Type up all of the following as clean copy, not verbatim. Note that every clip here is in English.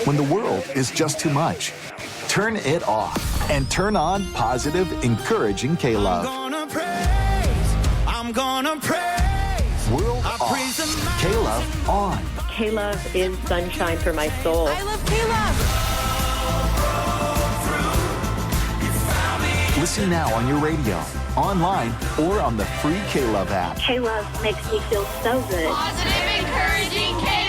When the world is just too much, turn it off and turn on positive, encouraging K-Love. I'm gonna praise. World off. K-Love on. K-Love is sunshine for my soul. I love K-Love. Listen now on your radio, online, or on the free K-Love app. K-Love makes me feel so good. Positive, encouraging K-Love.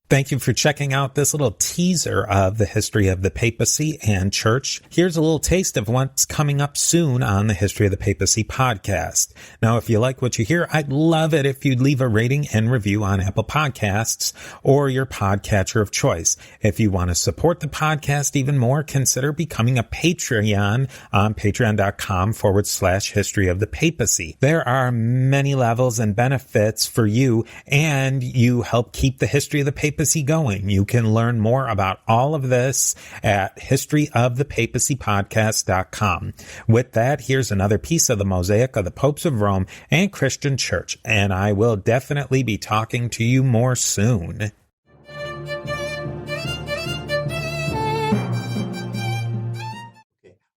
Thank you for checking out this little teaser of the history of the papacy and church. Here's a little taste of what's coming up soon on the History of the Papacy podcast. Now, if you like what you hear, I'd love it if you'd leave a rating and review on Apple Podcasts or your podcatcher of choice. If you want to support the podcast even more, consider becoming a Patreon on patreon.com/history of the papacy. There are many levels and benefits for you, and you help keep the history of the papacy going. You can learn more about all of this at historyofthepapacypodcast.com. With that, here's another piece of the mosaic of the popes of Rome and Christian church, and I will definitely be talking to you more soon.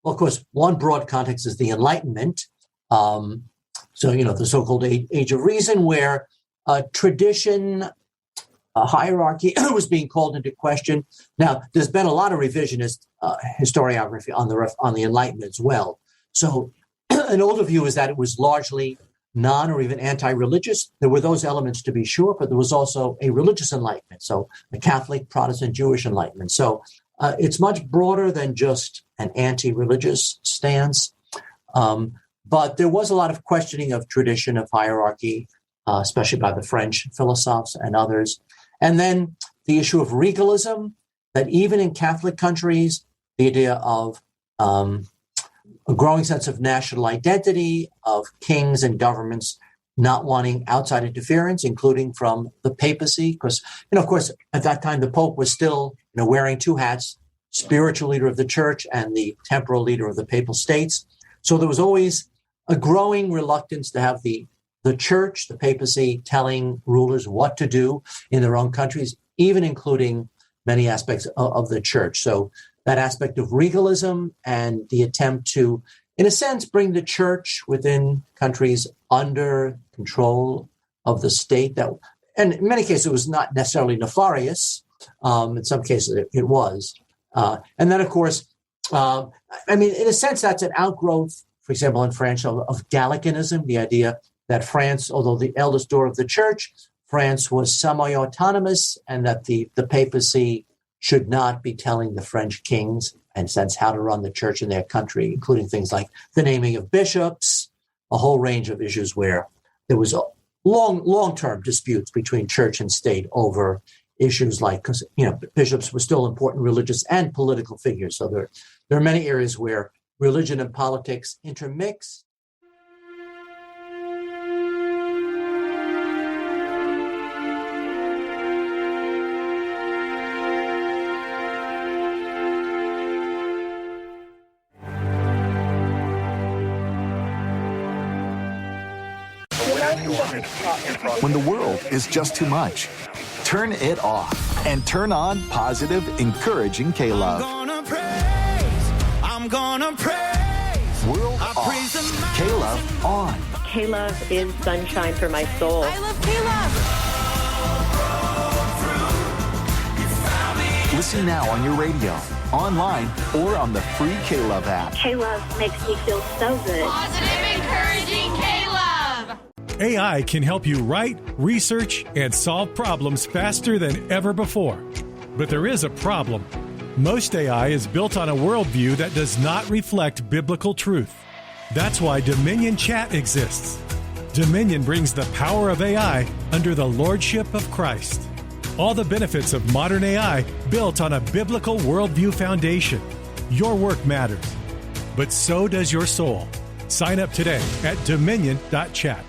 Well, of course, one broad context is the Enlightenment. The so-called Age of Reason, where tradition, hierarchy was being called into question. Now, there's been a lot of revisionist historiography on the Enlightenment as well. So an older view is that it was largely non or even anti-religious. There were those elements to be sure, but there was also a religious Enlightenment, so a Catholic, Protestant, Jewish Enlightenment. So it's much broader than just an anti-religious stance. But there was a lot of questioning of tradition, of hierarchy, especially by the French philosophers and others. And then the issue of regalism, that even in Catholic countries, the idea of a growing sense of national identity, of kings and governments not wanting outside interference, including from the papacy. Because, of course, at that time, the Pope was still wearing two hats, spiritual leader of the church and the temporal leader of the Papal States. So there was always a growing reluctance to have the church, the papacy, telling rulers what to do in their own countries, even including many aspects of the church. So that aspect of regalism and the attempt to, in a sense, bring the church within countries under control of the state. And in many cases, it was not necessarily nefarious. In some cases, it was. And then, of course, in a sense, that's an outgrowth, for example, in France, of Gallicanism, the idea that France, although the eldest door of the church, France was semi-autonomous, and that the papacy should not be telling the French kings, in a sense, how to run the church in their country, including things like the naming of bishops, a whole range of issues where there was a long-term disputes between church and state over issues like, because bishops were still important religious and political figures. So there are many areas where religion and politics intermix. When the world is just too much, turn it off and turn on positive, encouraging K-Love. I'm gonna praise. World off. K-Love on. K-Love is sunshine for my soul. I love K-Love. Listen now on your radio, online, or on the free K-Love app. K-Love makes me feel so good. Positive, encouraging K-Love. AI can help you write, research, and solve problems faster than ever before. But there is a problem. Most AI is built on a worldview that does not reflect biblical truth. That's why Dominion Chat exists. Dominion brings the power of AI under the lordship of Christ. All the benefits of modern AI built on a biblical worldview foundation. Your work matters, but so does your soul. Sign up today at dominion.chat.